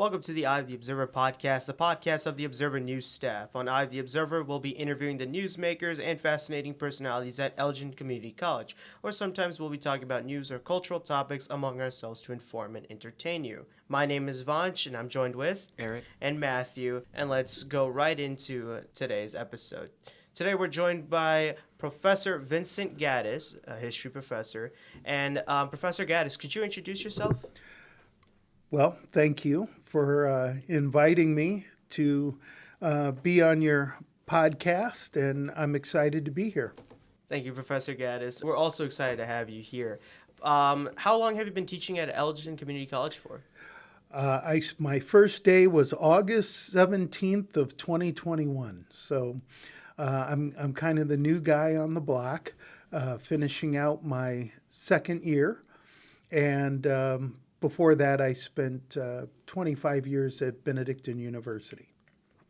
Welcome to the Eye of the Observer podcast, the podcast of the Observer News staff. On Eye of the Observer, we'll be interviewing the newsmakers and fascinating personalities at Elgin Community College, or sometimes we'll be talking about news or cultural topics among ourselves to inform and entertain you. My name is Vanch, and I'm joined with Eric and Matthew, and let's go right into today's episode. Today we're joined by Professor Vincent Gaddis, a history professor. And Professor Gaddis, could you introduce yourself? Well, thank you for inviting me to be on your podcast, and I'm excited to be here. Thank you, Professor Gaddis. We're also excited to have you here. How long have you been teaching at Elgin Community College for? My first day was August 17th of 2021, so I'm kind of the new guy on the block, finishing out my second year, and before that, I spent 25 years at Benedictine University.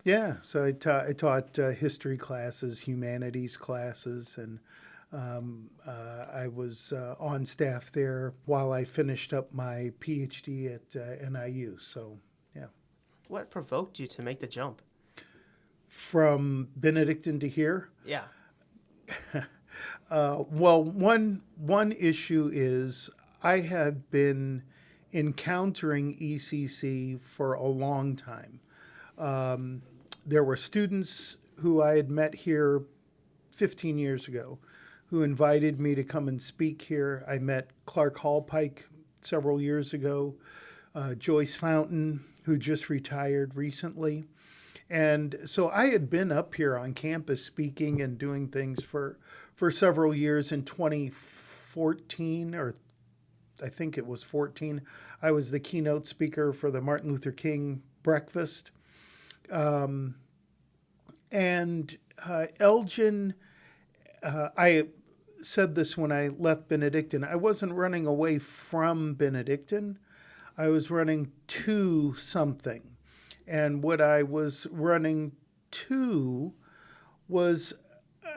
Yeah, so I taught history classes, humanities classes, and I was on staff there while I finished up my PhD at NIU. So, yeah. What provoked you to make the jump? From Benedictine to here? Yeah. Well, one issue is I had been encountering ECC for a long time. There were students who I had met here 15 years ago who invited me to come and speak here. I met Clark Hallpike several years ago, Joyce Fountain, who just retired recently. And so I had been up here on campus speaking and doing things for several years. In 2014, or I think it was 14, I was the keynote speaker for the Martin Luther King breakfast. And Elgin, I said this when I left Benedictine, I wasn't running away from Benedictine, I was running to something. And what I was running to was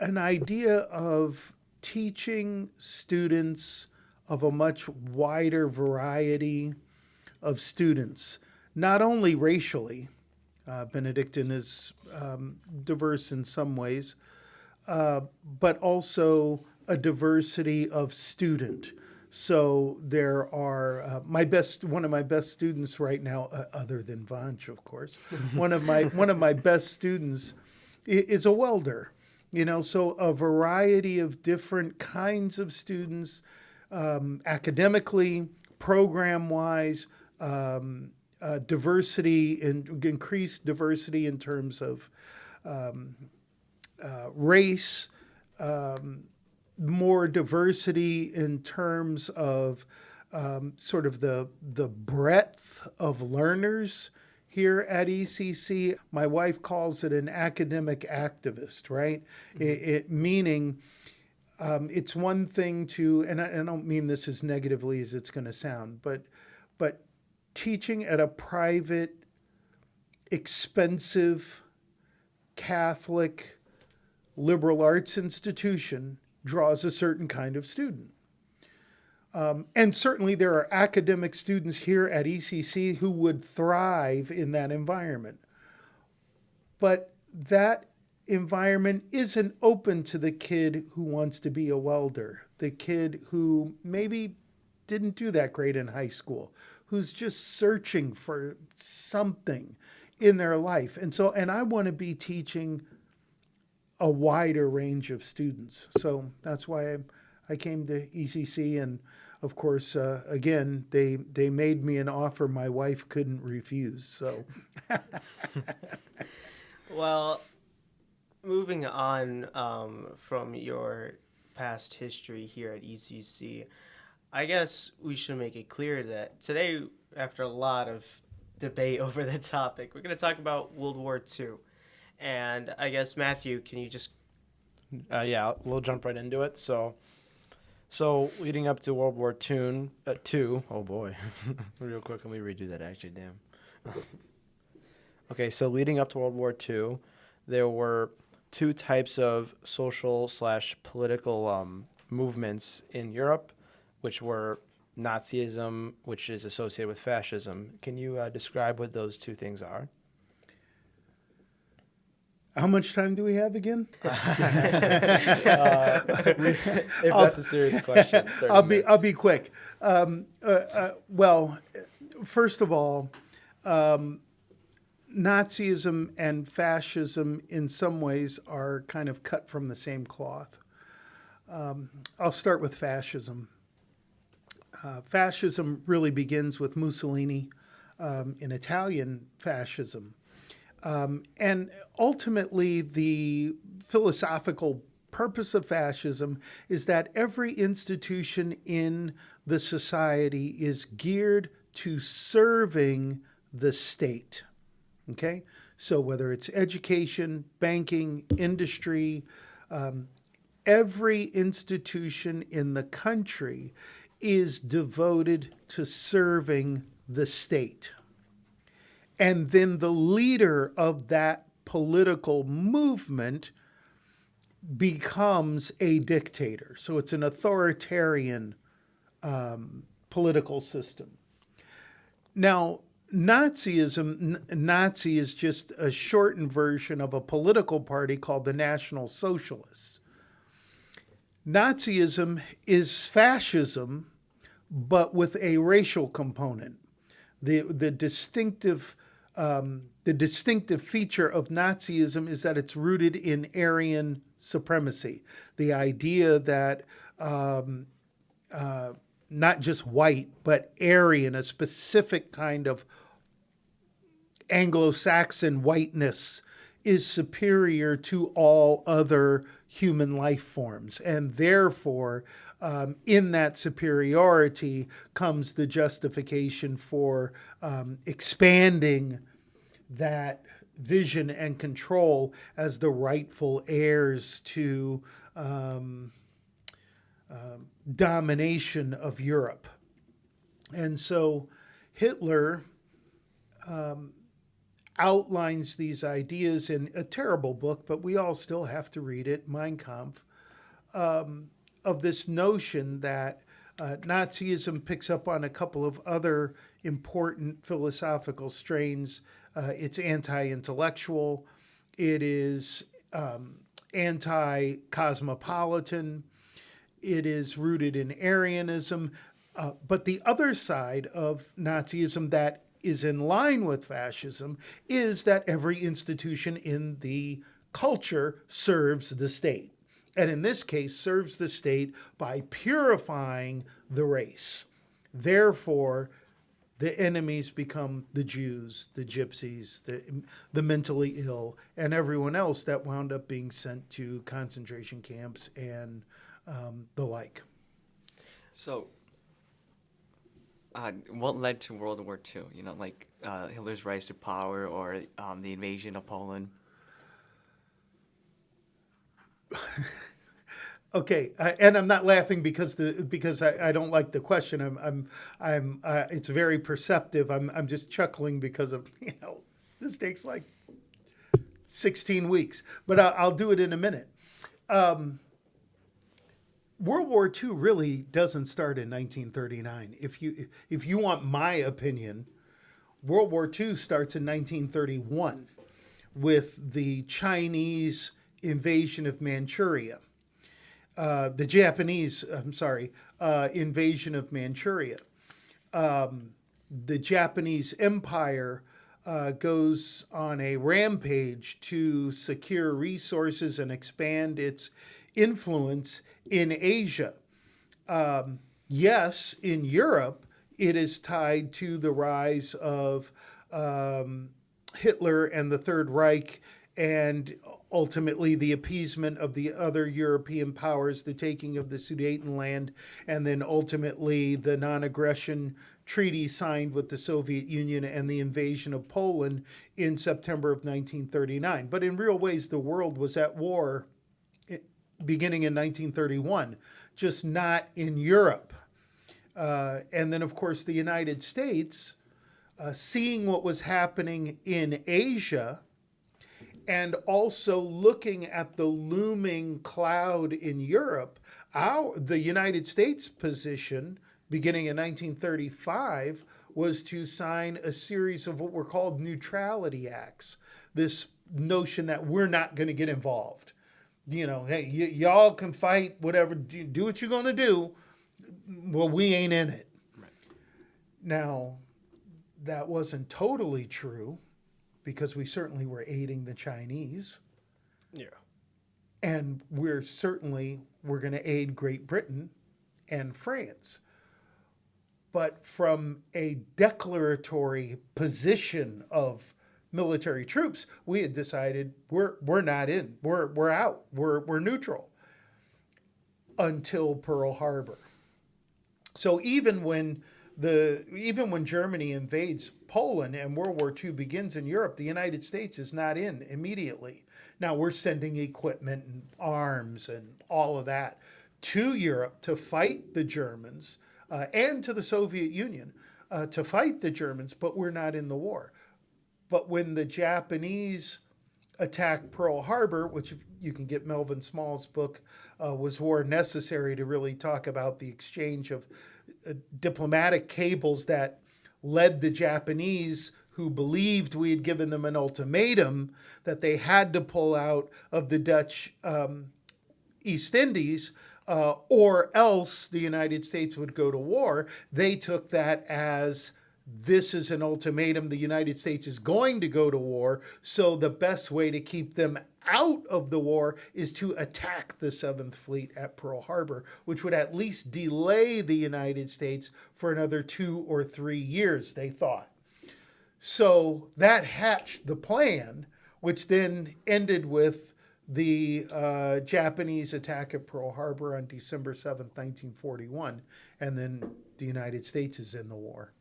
an idea of teaching students of a much wider variety of students, not only racially. Benedictine is diverse in some ways, but also a diversity of student. So there are one of my best students right now, other than Vanch, of course. one of my best students is a welder. So a variety of different kinds of students. Academically, program-wise, diversity and increased diversity in terms of race, more diversity in terms of sort of the breadth of learners here at ECC. My wife calls it an academic activist, right? Mm-hmm. Meaning it's one thing to, and I don't mean this as negatively as it's going to sound, but teaching at a private, expensive, Catholic, liberal arts institution draws a certain kind of student. And certainly there are academic students here at ECC who would thrive in that environment. But that environment isn't open to the kid who wants to be a welder, the kid who maybe didn't do that great in high school, who's just searching for something in their life. And I want to be teaching a wider range of students. So that's why I came to ECC. And of course, again, they made me an offer my wife couldn't refuse. So, Well, moving on from your past history here at ECC, I guess we should make it clear that today, after a lot of debate over the topic, we're going to talk about World War II. And I guess, Matthew, can you just... Yeah, we'll jump right into it. So leading up to World War II, oh boy, real quick, let me redo that actually, damn. Okay, so leading up to World War II, there were two types of social/political movements in Europe, which were Nazism, which is associated with fascism. Can you describe what those two things are? How much time do we have again? If that's a serious question, 30 I'll minutes. be quick. Well, first of all, Nazism and fascism in some ways are kind of cut from the same cloth. I'll start with fascism. Fascism really begins with Mussolini in Italian fascism. And ultimately, the philosophical purpose of fascism is that every institution in the society is geared to serving the state. Okay? So whether it's education, banking, industry, every institution in the country is devoted to serving the state. And then the leader of that political movement becomes a dictator. So it's an authoritarian political system. Now, Nazism, Nazi is just a shortened version of a political party called the National Socialists. Nazism is fascism, but with a racial component. The distinctive feature of Nazism is that it's rooted in Aryan supremacy. The idea that not just white, but Aryan, a specific kind of Anglo-Saxon whiteness, is superior to all other human life forms. And therefore, in that superiority comes the justification for expanding that vision and control as the rightful heirs to domination of Europe. And so Hitler outlines these ideas in a terrible book, but we all still have to read it, Mein Kampf, of this notion that Nazism picks up on a couple of other important philosophical strains. It's anti-intellectual. It is anti-cosmopolitan. It is rooted in Aryanism. But the other side of Nazism that is in line with fascism is that every institution in the culture serves the state. And in this case, serves the state by purifying the race. Therefore, the enemies become the Jews, the gypsies, the mentally ill, and everyone else that wound up being sent to concentration camps and the like. So, what led to World War II? You know, like Hitler's rise to power or the invasion of Poland? Okay, and I'm not laughing because I don't like the question. It's very perceptive. I'm just chuckling because of this takes like 16 weeks, but I'll do it in a minute. World War II really doesn't start in 1939. If you want my opinion, World War II starts in 1931 with the Chinese invasion of Manchuria. The Japanese, invasion of Manchuria. The Japanese Empire goes on a rampage to secure resources and expand its influence in Asia. Yes, in Europe, it is tied to the rise of Hitler and the Third Reich, and ultimately the appeasement of the other European powers, the taking of the Sudetenland, and then ultimately the non-aggression treaty signed with the Soviet Union and the invasion of Poland in September of 1939. But in real ways, the world was at war beginning in 1931, just not in Europe. And then, of course, the United States, seeing what was happening in Asia, and also looking at the looming cloud in Europe, the United States position beginning in 1935, was to sign a series of what were called neutrality acts. This notion that we're not going to get involved. You know, hey, y'all can fight, whatever, do what you're going to do. Well, we ain't in it. Right. Now, that wasn't totally true because we certainly were aiding the Chinese. Yeah. And we're going to aid Great Britain and France. But from a declaratory position of military troops, we had decided we're not in. We're out. We're neutral until Pearl Harbor. So even when Germany invades Poland and World War II begins in Europe, the United States is not in immediately. Now we're sending equipment and arms and all of that to Europe to fight the Germans and to the Soviet Union to fight the Germans, but we're not in the war. But when the Japanese attacked Pearl Harbor, which you can get Melvin Small's book, Was War Necessary, to really talk about the exchange of diplomatic cables that led the Japanese, who believed we had given them an ultimatum that they had to pull out of the Dutch East Indies, or else the United States would go to war. They took that as, this is an ultimatum, the United States is going to go to war, so the best way to keep them out of the war is to attack the 7th Fleet at Pearl Harbor, which would at least delay the United States for another 2 or 3 years, they thought. So that hatched the plan, which then ended with the Japanese attack at Pearl Harbor on December 7th, 1941, and then the United States is in the war.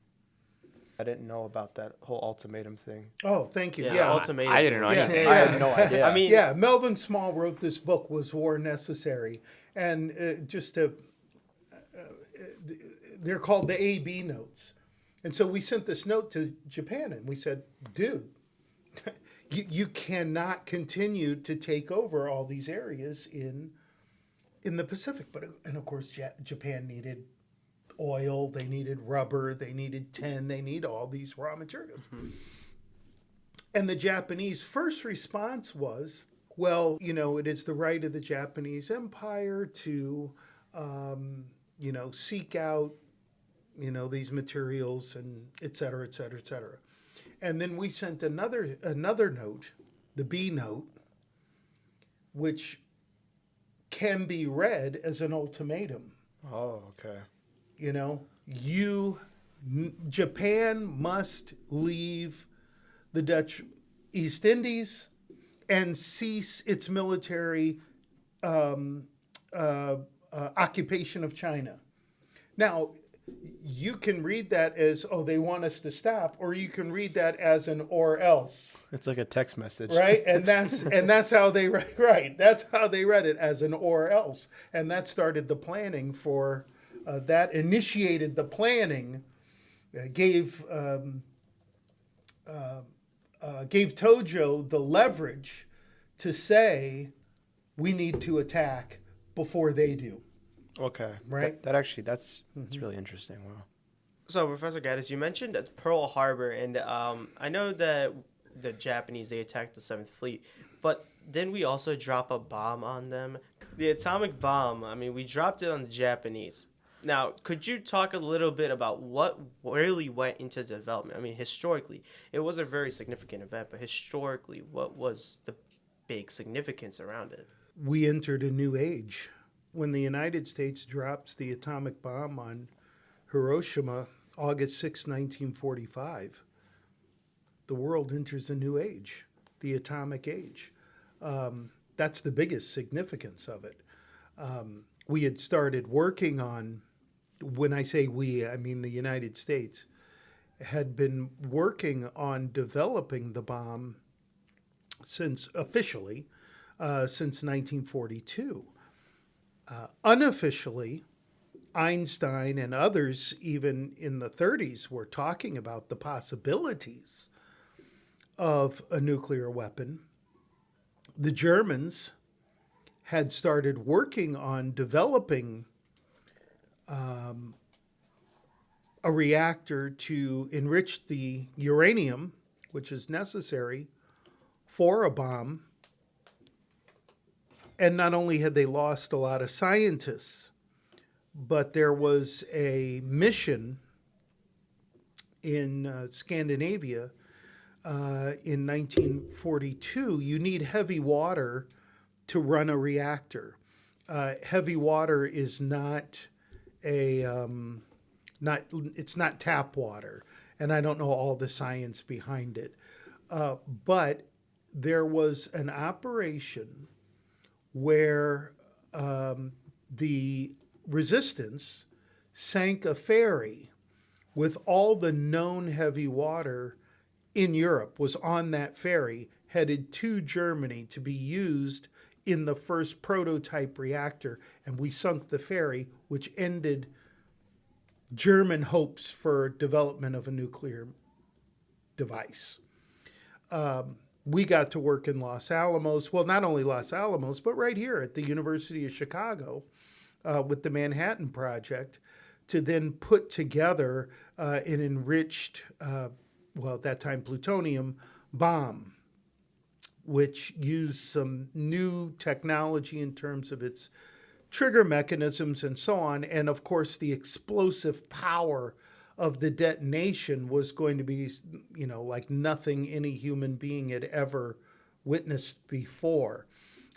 I didn't know about that whole ultimatum thing. Oh, thank you. Yeah, ultimatum. I didn't know anything. I had no idea. I mean, Yeah, Melvin Small wrote this book, Was War Necessary? And they're called the AB notes. And so we sent this note to Japan and we said, dude, you cannot continue to take over all these areas in the Pacific. And of course, Japan needed oil, they needed rubber, they needed tin, they need all these raw materials. Mm-hmm. And the Japanese first response was, well, it is the right of the Japanese Empire to, seek out, these materials and et cetera, et cetera, et cetera. And then we sent another note, the B note, which can be read as an ultimatum. Oh, okay. Japan must leave the Dutch East Indies and cease its military occupation of China. Now, you can read that as, oh, they want us to stop, or you can read that as an or else. It's like a text message. Right? And that's how they right. That's how they read it, as an or else. And that started the planning for that initiated the planning, gave Tojo the leverage to say, we need to attack before they do. Okay. Right? That's really interesting. Wow. So, Professor Gaddis, you mentioned Pearl Harbor, and I know that the Japanese, they attacked the 7th Fleet, but didn't we also drop a bomb on them? The atomic bomb, we dropped it on the Japanese. Now, could you talk a little bit about what really went into development? Historically, it was a very significant event, but historically, what was the big significance around it? We entered a new age. When the United States drops the atomic bomb on Hiroshima, August 6, 1945, the world enters a new age, the atomic age. That's the biggest significance of it. We had started working on, when I say we, I mean the United States, had been working on developing the bomb since 1942. Unofficially, Einstein and others, even in the 30s, were talking about the possibilities of a nuclear weapon. The Germans had started working on developing a reactor to enrich the uranium, which is necessary for a bomb. And not only had they lost a lot of scientists, but there was a mission in Scandinavia in 1942. You need heavy water to run a reactor. Heavy water is not it's not tap water, and I don't know all the science behind it. But there was an operation where the resistance sank a ferry with all the known heavy water in Europe was on that ferry, headed to Germany to be used in the first prototype reactor. And we sunk the ferry, which ended German hopes for development of a nuclear device. We got to work in Los Alamos. Well, not only Los Alamos, but right here at the University of Chicago with the Manhattan Project to then put together an enriched, well, at that time, plutonium bomb, which used some new technology in terms of its trigger mechanisms and so on. And of course, the explosive power of the detonation was going to be, like nothing any human being had ever witnessed before.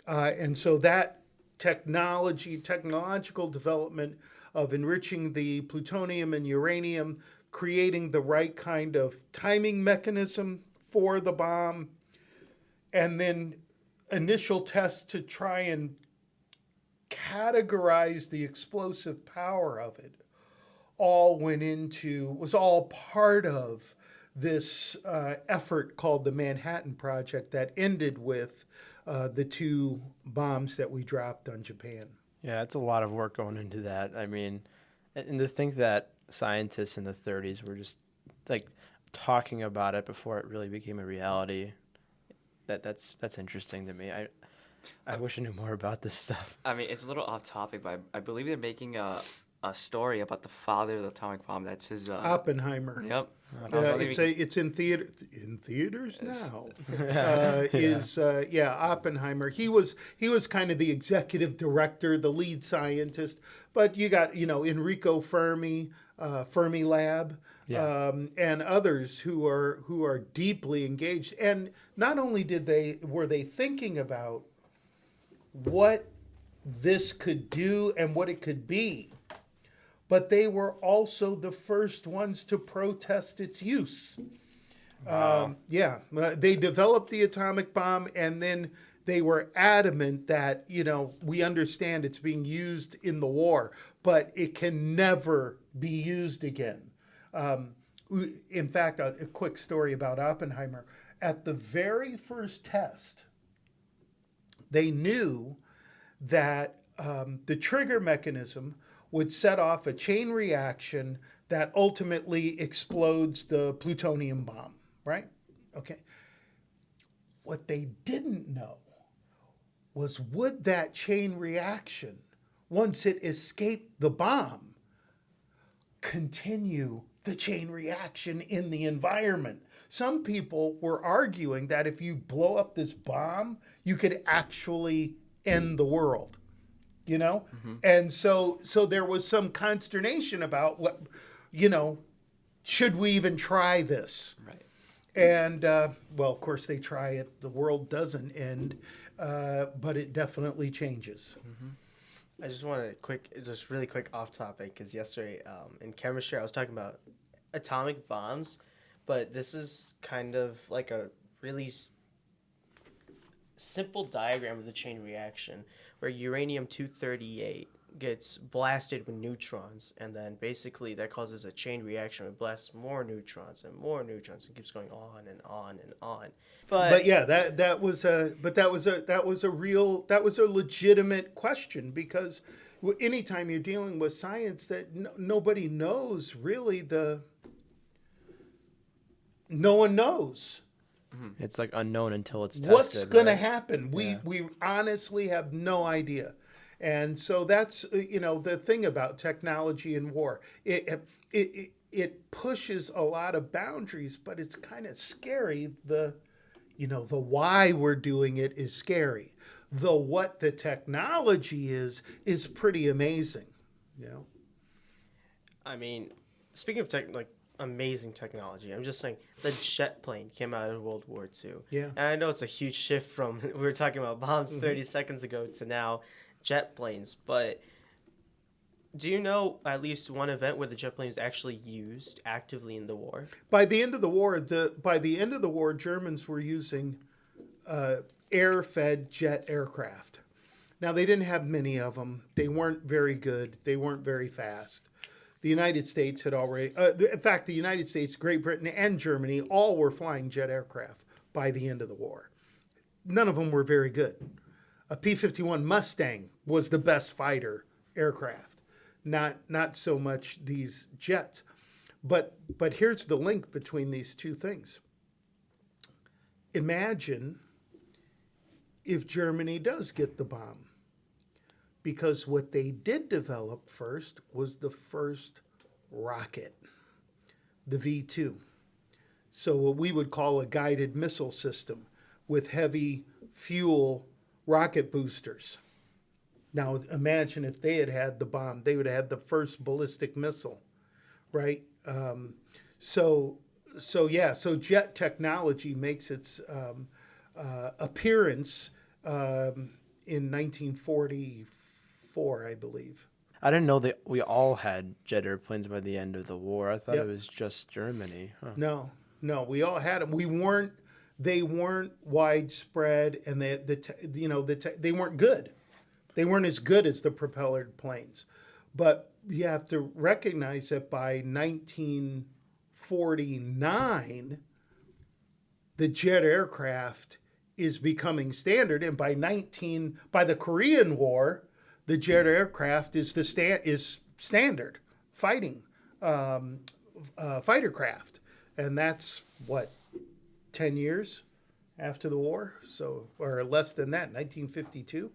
And so that technological development of enriching the plutonium and uranium, creating the right kind of timing mechanism for the bomb, and then initial tests to try and categorize the explosive power of it was all part of this effort called the Manhattan Project that ended with the two bombs that we dropped on Japan. Yeah, it's a lot of work going into that. I mean, and to think that scientists in the 30s were just like talking about it before it really became a reality. That's interesting to me. I wish I knew more about this stuff. I mean, it's a little off topic, but I believe they're making a story about the father of the atomic bomb. That's his Oppenheimer. Yep. It's in theaters now. Oppenheimer. He was kind of the executive director, the lead scientist. But you got Enrico Fermi, Fermi Lab, and others who are deeply engaged. And not only were they thinking about what this could do and what it could be, but they were also the first ones to protest its use. Wow. They developed the atomic bomb, and then they were adamant that, we understand it's being used in the war, but it can never be used again. In fact, a quick story about Oppenheimer. At the very first test, they knew that the trigger mechanism would set off a chain reaction that ultimately explodes the plutonium bomb, right? Okay. What they didn't know was, would that chain reaction, once it escaped the bomb, continue the chain reaction in the environment? Some people were arguing that if you blow up this bomb, you could actually end the world. And so there was some consternation about what, should we even try this? Right. And, of course they try it. The world doesn't end, but it definitely changes. Mm-hmm. I just want to really quick off topic, because yesterday in chemistry I was talking about atomic bombs, but this is kind of like a really simple diagram of the chain reaction where uranium-238 gets blasted with neutrons, and then basically that causes a chain reaction. It blasts more neutrons and it keeps going on and on and on. But yeah, that was a legitimate question, because anytime you're dealing with science that nobody knows really, no one knows. It's like unknown until it's tested. What's going to right? happen? Yeah. We honestly have no idea. And so that's, the thing about technology and war. it pushes a lot of boundaries, but it's kind of scary. The why we're doing it is scary. The what the technology is pretty amazing. You know. I mean, speaking of amazing technology, I'm just saying the jet plane came out of World War II. Yeah. And I know it's a huge shift from we were talking about bombs 30 seconds ago to now jet planes, but do you know at least one event where the jet plane was actually used actively in the war? By the end of the war, Germans were using air-fed jet aircraft. Now they didn't have many of them. They weren't very good. They weren't very fast. The United States had already, in fact, the United States, Great Britain, and Germany all were flying jet aircraft by the end of the war. None of them were very good. A P-51 Mustang was the best fighter aircraft, not so much these jets. But here's the link between these two things. Imagine if Germany does get the bomb. Because what they did develop first was the first rocket, the V2. So what we would call a guided missile system with heavy fuel rocket boosters. Now imagine if they had had the bomb, they would have had the first ballistic missile, right? So jet technology makes its appearance in 1944, I believe. I didn't know that we all had jet airplanes by the end of the war. I thought Yep. it was just Germany. Huh. No, we all had them. They weren't widespread, and they weren't good. They weren't as good as the propellered planes. But you have to recognize that by 1949, the jet aircraft is becoming standard, and by the Korean War, the jet aircraft is standard fighting fighter craft, and that's what 10 years after the war, so or less than that, 1952.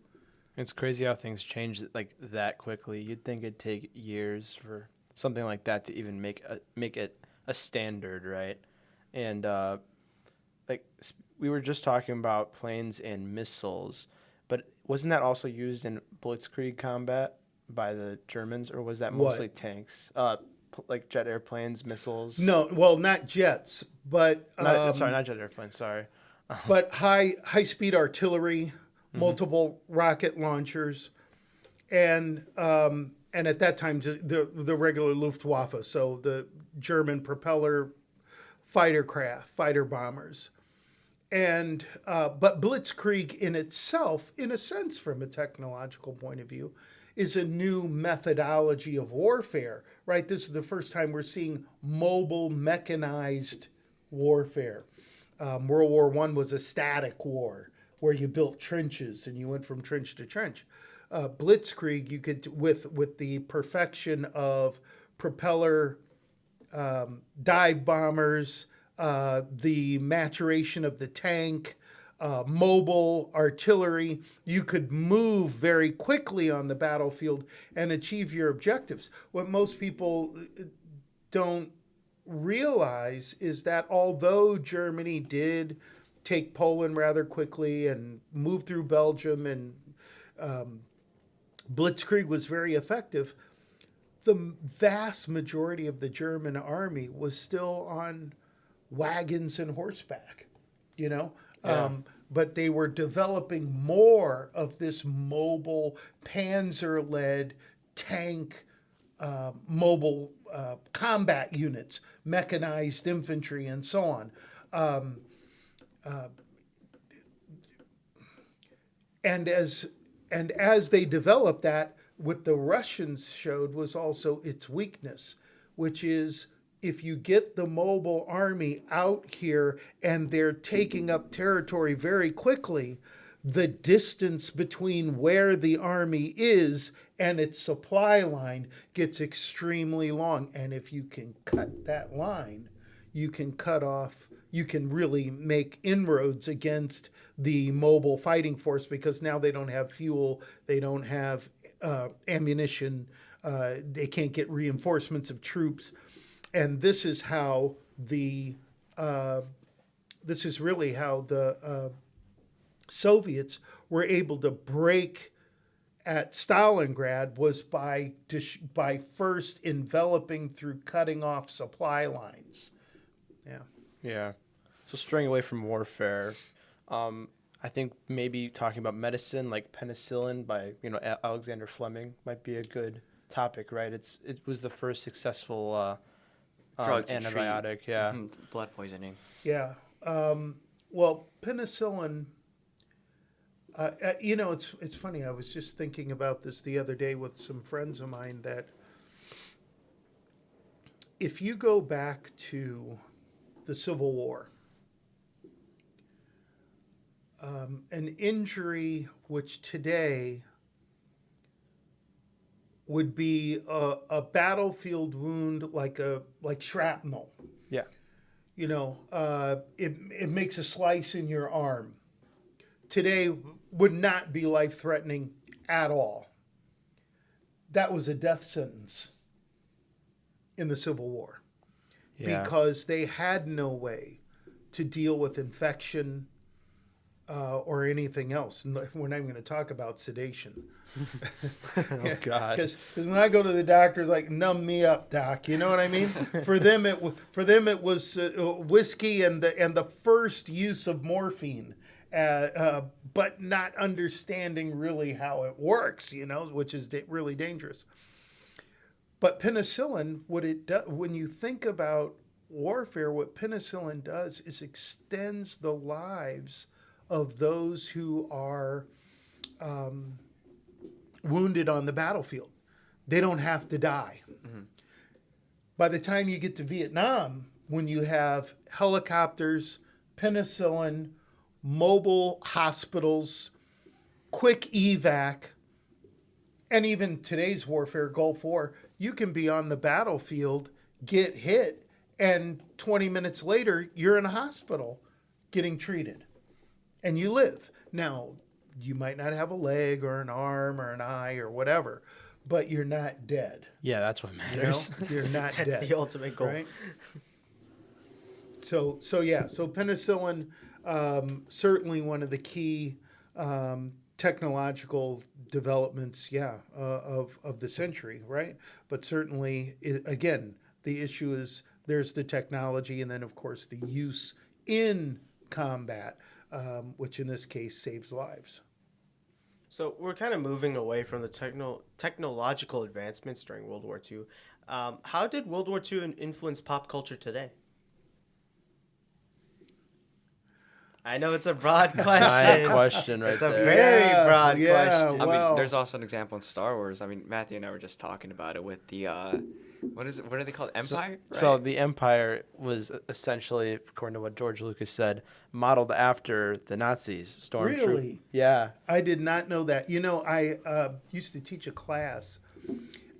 It's crazy how things change like that quickly. You'd think it'd take years for something like that to even make it a standard, right? And we were just talking about planes and missiles, but wasn't that also used in blitzkrieg combat by the Germans, or was that mostly tanks? Like jet airplanes, missiles? No, well, not jets, but Not jet airplanes. Sorry. but high speed artillery, multiple rocket launchers, and at that time the regular Luftwaffe, so the German propeller fighter bombers. And but blitzkrieg in itself, in a sense, from a technological point of view, is a new methodology of warfare, right? This is the first time we're seeing mobile mechanized warfare. World War I was a static war where you built trenches and you went from trench to trench. Blitzkrieg, you could, with the perfection of propeller dive bombers, the maturation of the tank, mobile artillery, you could move very quickly on the battlefield and achieve your objectives. What most people don't realize is that although Germany did take Poland rather quickly and move through Belgium, and blitzkrieg was very effective, the vast majority of the German army was still on wagons and horseback, but they were developing more of this mobile panzer-led tank, mobile combat units, mechanized infantry, and so on. And as they developed that, what the Russians showed was also its weakness, which is if you get the mobile army out here and they're taking up territory very quickly, the distance between where the army is and its supply line gets extremely long. And if you can cut that line, you can really make inroads against the mobile fighting force, because now they don't have fuel, they don't have ammunition, they can't get reinforcements of troops. and this is how this is really how the Soviets were able to break at Stalingrad, was by first enveloping through cutting off supply lines. Yeah. Yeah. So straying away from warfare, I think maybe talking about medicine, like penicillin by Alexander Fleming, might be a good topic, right? It was the first successful Drug to antibiotic. treat Yeah. blood poisoning. Yeah. Well, penicillin. It's funny. I was just thinking about this the other day with some friends of mine, that if you go back to the Civil War, an injury which today would be a battlefield wound, like shrapnel. Yeah. It makes a slice in your arm. Today would not be life-threatening at all. That was a death sentence in the Civil War, because they had no way to deal with infection or anything else. And we're not even going to talk about sedation. Oh, God. Because when I go to the doctor, it's like, numb me up, doc. You know what I mean? For them, it was whiskey and the first use of morphine. But not understanding really how it works, which is really dangerous. But penicillin, when you think about warfare, what penicillin does is extends the lives of those who are wounded on the battlefield. They don't have to die. Mm-hmm. By the time you get to Vietnam, when you have helicopters, penicillin, mobile hospitals, quick evac, and even today's warfare, Gulf War, you can be on the battlefield, get hit, and 20 minutes later, you're in a hospital getting treated, and you live. Now, you might not have a leg or an arm or an eye or whatever, but you're not dead. Yeah, that's what matters. You're not That's dead. the ultimate goal. Right? So penicillin, certainly one of the key technological developments, of the century, right? But certainly, again, the issue is there's the technology, and then, of course, the use in combat, which in this case saves lives. So we're kind of moving away from the technological advancements during World War II. How did World War II influence pop culture today? I know it's a broad question. Giant question right It's a there. very broad yeah, question. I Well- mean, there's also an example in Star Wars. I mean, Matthew and I were just talking about it with the what are they called? Empire? So Right? the Empire was essentially, according to what George Lucas said, modeled after the Nazis. Stormtroop. Really? Yeah. I did not know that. I used to teach a class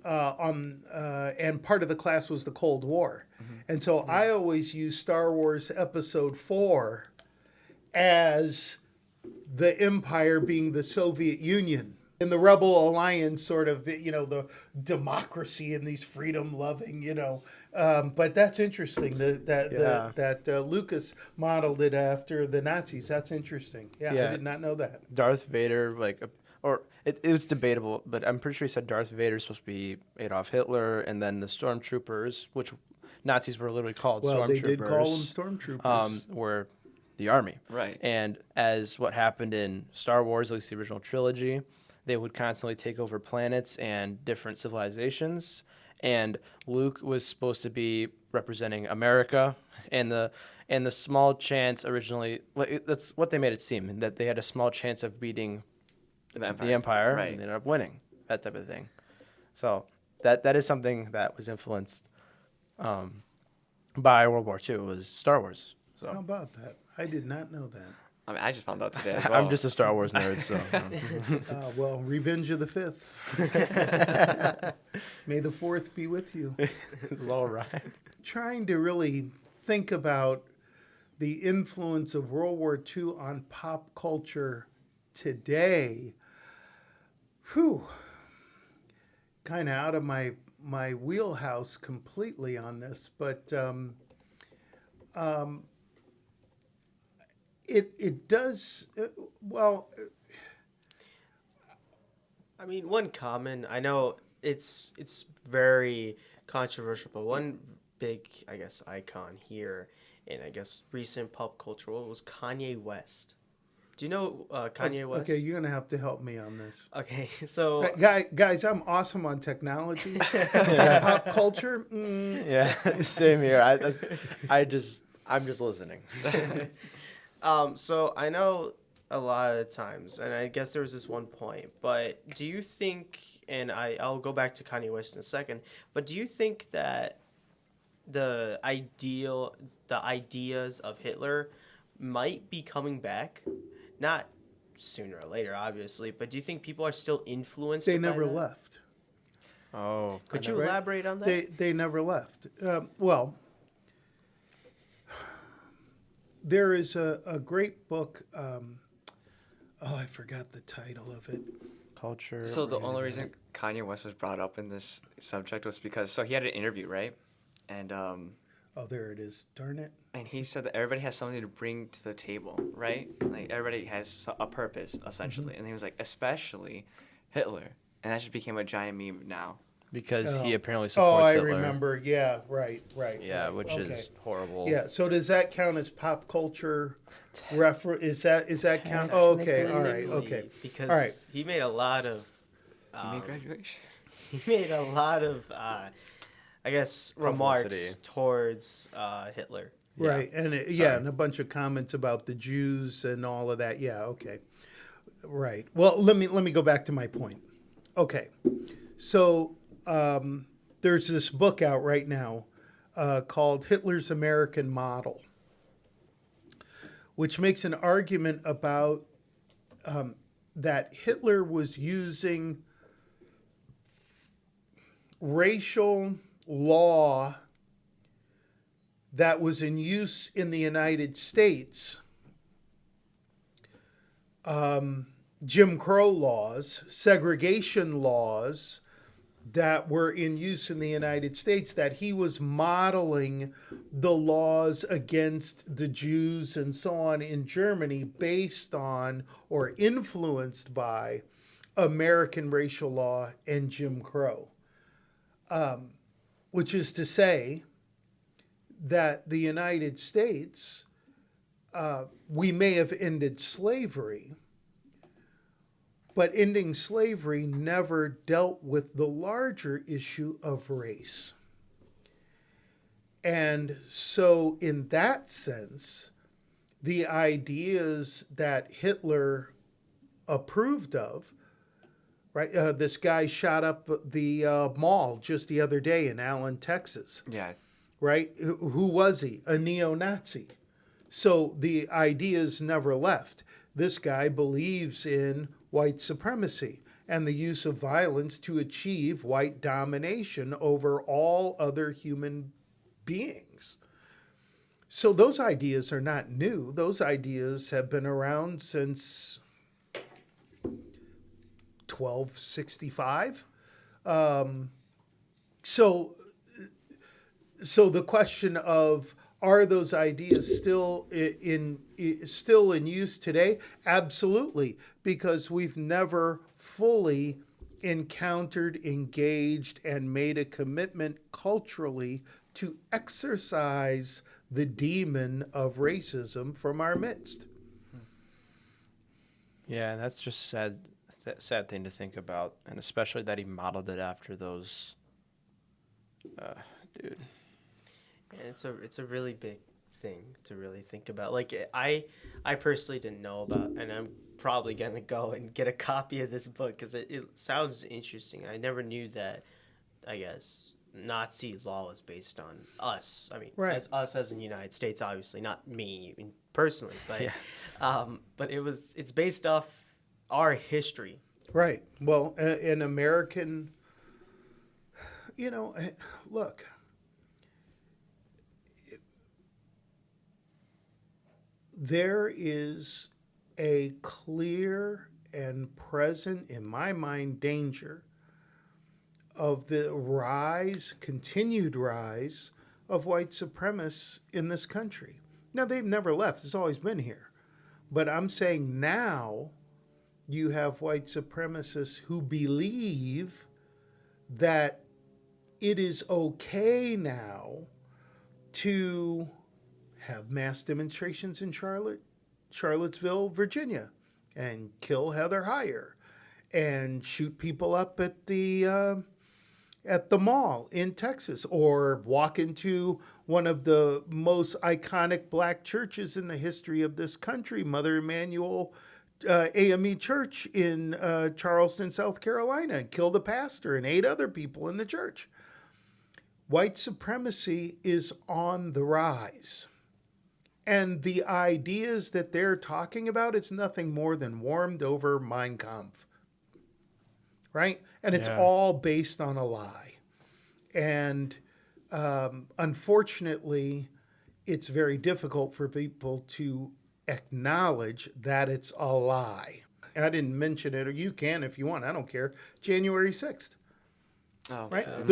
and part of the class was the Cold War. Mm-hmm. And so I always use Star Wars Episode 4 as the Empire being the Soviet Union. And the Rebel Alliance, sort of, the democracy and these freedom-loving, But that's interesting that Lucas modeled it after the Nazis. That's interesting. Yeah, I did not know that. Darth Vader, it was debatable, but I'm pretty sure he said Darth Vader's supposed to be Adolf Hitler, and then the stormtroopers, which Nazis were literally called stormtroopers. Well, they did call them stormtroopers. Were the army. Right. And as what happened in Star Wars, at least the original trilogy, they would constantly take over planets and different civilizations. And Luke was supposed to be representing America, and the small chance originally, that's what they made it seem, that they had a small chance of beating the Empire, right. and they ended up winning, that type of thing. So that is something that was influenced by World War II, was Star Wars. So How about that? I did not know that. I mean, I just found out today as well. I'm just a Star Wars nerd, so. Well, Revenge of the Fifth. May the Fourth be with you. It's all right. Trying to really think about the influence of World War II on pop culture today. Kind of out of my my wheelhouse completely on this, but it does well. I mean, one common, I know it's very controversial, but one big, I guess, icon here in, I guess, recent pop culture was Kanye West. Do you know Kanye West? Okay, you're gonna have to help me on this. Okay, so Guys, I'm awesome on technology, pop culture. Yeah, same here. I'm just listening. so I know a lot of the times, and I guess there was this one point, but do you think, and I'll go back to Kanye West in a second, but do you think that the ideas of Hitler might be coming back? Not sooner or later, obviously, but do you think people are still influenced They by never that? left. Oh, Could you Right? elaborate on that? They never left. Well, there is a great book. I forgot the title of it. culture. So the only reason Kanye West was brought up in this subject was because he had an interview, right? And Oh, there it is. Darn it. and he said that everybody has something to bring to the table, right? Like everybody has a purpose essentially. And he was like, especially Hitler, and that just became a giant meme now. Because he Oh. apparently Oh, supports I Hitler. remember. Yeah, right. Yeah, right. which Okay. is horrible. Yeah. So does that count as pop culture refer? Is that count? Oh, okay. All right. Technically, Okay. Because All right. he made a lot of You made graduation. he made a lot of I guess remarks Publicity. towards Hitler. Yeah. Right. And and a bunch of comments about the Jews and all of that. Yeah. Okay. Right. Well, let me go back to my point. Okay. So there's this book out right now called Hitler's American Model, which makes an argument about that Hitler was using racial law that was in use in the United States, Jim Crow laws, segregation laws that were in use in the United States, that he was modeling the laws against the Jews and so on in Germany based on or influenced by American racial law and Jim Crow. Which is to say that the United States, we may have ended slavery, but ending slavery never dealt with the larger issue of race. And so in that sense, the ideas that Hitler approved of, right? This guy shot up the mall just the other day in Allen, Texas, Yeah. right? Who was he? A neo-Nazi. So the ideas never left. This guy believes in white supremacy and the use of violence to achieve white domination over all other human beings. So those ideas are not new. Those ideas have been around since 1265. So the question of, are those ideas still in use today? Absolutely, because we've never fully encountered, engaged, and made a commitment culturally to exorcise the demon of racism from our midst. Yeah, that's just sad thing to think about, and especially that he modeled it after those. Dude. And it's a really big thing to really think about. Like I personally didn't know about, and I'm probably gonna go and get a copy of this book because it sounds interesting. I never knew that. I guess Nazi law was based on us. I mean, Right. as us as in the United States, obviously not me personally, but but it's based off our history. Right. Well, an American, look, there is a clear and present, in my mind, danger of the rise, continued rise of white supremacists in this country. Now, they've never left. It's always been here. But I'm saying now you have white supremacists who believe that it is okay now to have mass demonstrations in Charlottesville, Virginia, and kill Heather Heyer and shoot people up at the mall in Texas, or walk into one of the most iconic black churches in the history of this country, Mother Emanuel AME Church in Charleston, South Carolina, and kill the pastor and 8 other people in the church. White supremacy is on the rise. And the ideas that they're talking about, it's nothing more than warmed over Mein Kampf. Right? And it's all based on a lie. And unfortunately, it's very difficult for people to acknowledge that it's a lie. I didn't mention it, or you can if you want. I don't care. January 6th. Oh, Right? yeah.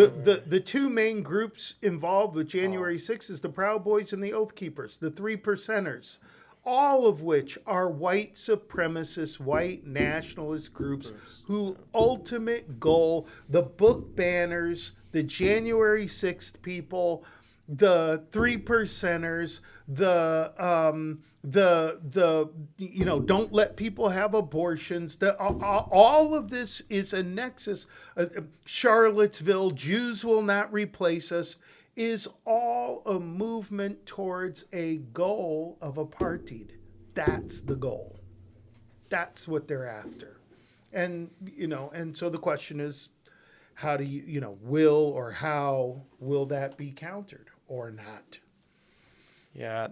The 2 main groups involved with January 6th is the Proud Boys and the Oath Keepers, the 3 percenters, all of which are white supremacist, white nationalist groups whose ultimate goal, the book banners, the January 6th people, the 3 percenters, the don't let people have abortions. All of this is a nexus. Charlottesville, Jews will not replace us, is all a movement towards a goal of apartheid. That's the goal. That's what they're after. And so the question is, how do how will that be countered or not? Yeah,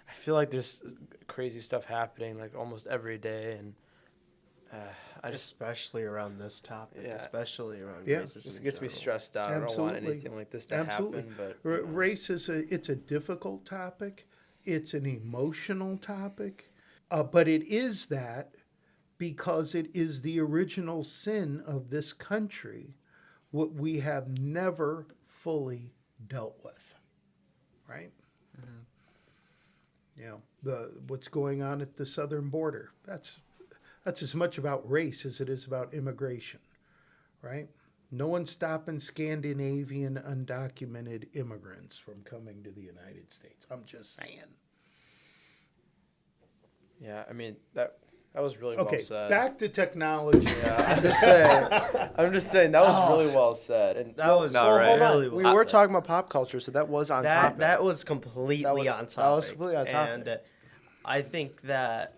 I feel like there's crazy stuff happening like almost every day, and especially around this topic, especially around Yeah. racism. just in gets me general. stressed out. I don't want anything like this to happen. But Race it's a difficult topic. It's an emotional topic, but it is that because it is the original sin of this country, what we have never fully dealt with, right? What's going on at the southern border, that's as much about race as it is about immigration, right? No one's stopping Scandinavian undocumented immigrants from coming to the United States. I'm just saying. yeah, I mean that was really well Okay, said. back to technology. Yeah, I'm just saying that was really well said. And That was No, right. hold on. really We well were said. talking about pop culture, so that was on topic. That was completely That was- on topic. that was completely on topic. And I think that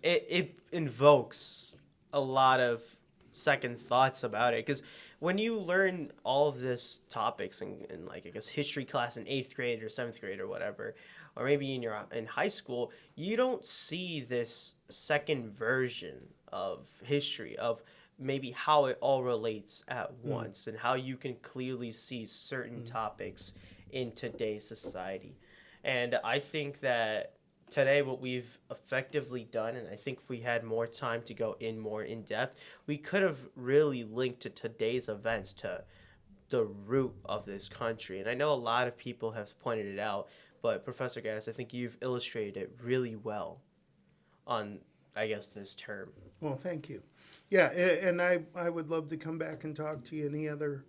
it invokes a lot of second thoughts about it, because when you learn all of this topics in like, I guess, history class in 8th grade or 7th grade or whatever, or maybe in high school, you don't see this second version of history, of maybe how it all relates at once and how you can clearly see certain topics in today's society. And I think that today what we've effectively done, and I think if we had more time to go more in depth, we could have really linked to today's events to the root of this country. And I know a lot of people have pointed it out, but Professor Gaddis, I think you've illustrated it really well on, I guess, this term. Well, thank you. Yeah, and I would love to come back and talk to you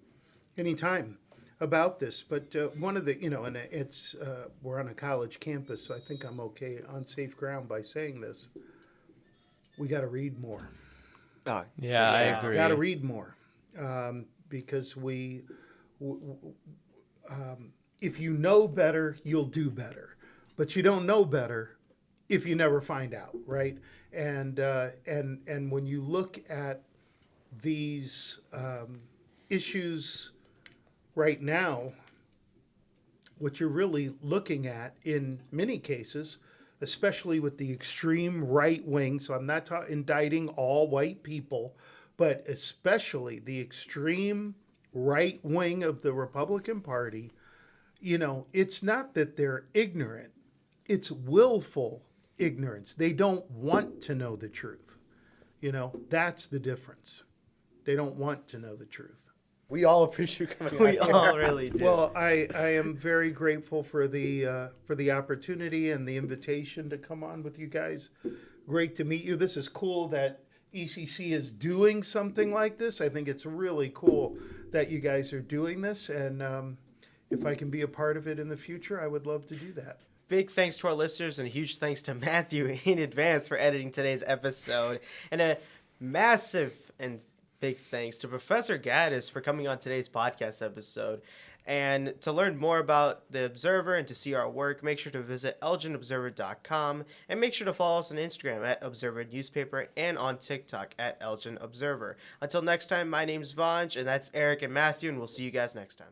anytime about this. But one of the, and it's we're on a college campus, so I think I'm okay on safe ground by saying this. We got to read more. Oh, yeah, I agree. Got to read more, because if you know better, you'll do better. But you don't know better if you never find out, right? And when you look at these issues right now, what you're really looking at in many cases, especially with the extreme right wing, so I'm not indicting all white people, but especially the extreme right wing of the Republican Party, it's not that they're ignorant, it's willful ignorance. They don't want to know the truth. That's the difference. They don't want to know the truth. We all appreciate you coming We out here. all really do. Well, I am very grateful for the opportunity and the invitation to come on with you guys. Great to meet you. This is cool that ECC is doing something like this. I think it's really cool that you guys are doing this, and if I can be a part of it in the future, I would love to do that. Big thanks to our listeners and a huge thanks to Matthew in advance for editing today's episode. And a massive and big thanks to Professor Gaddis for coming on today's podcast episode. And to learn more about the Observer and to see our work, make sure to visit elginobserver.com and make sure to follow us on Instagram at Observer Newspaper and on TikTok at Elgin Observer. Until next time, my name's Vanj, and that's Eric and Matthew, and we'll see you guys next time.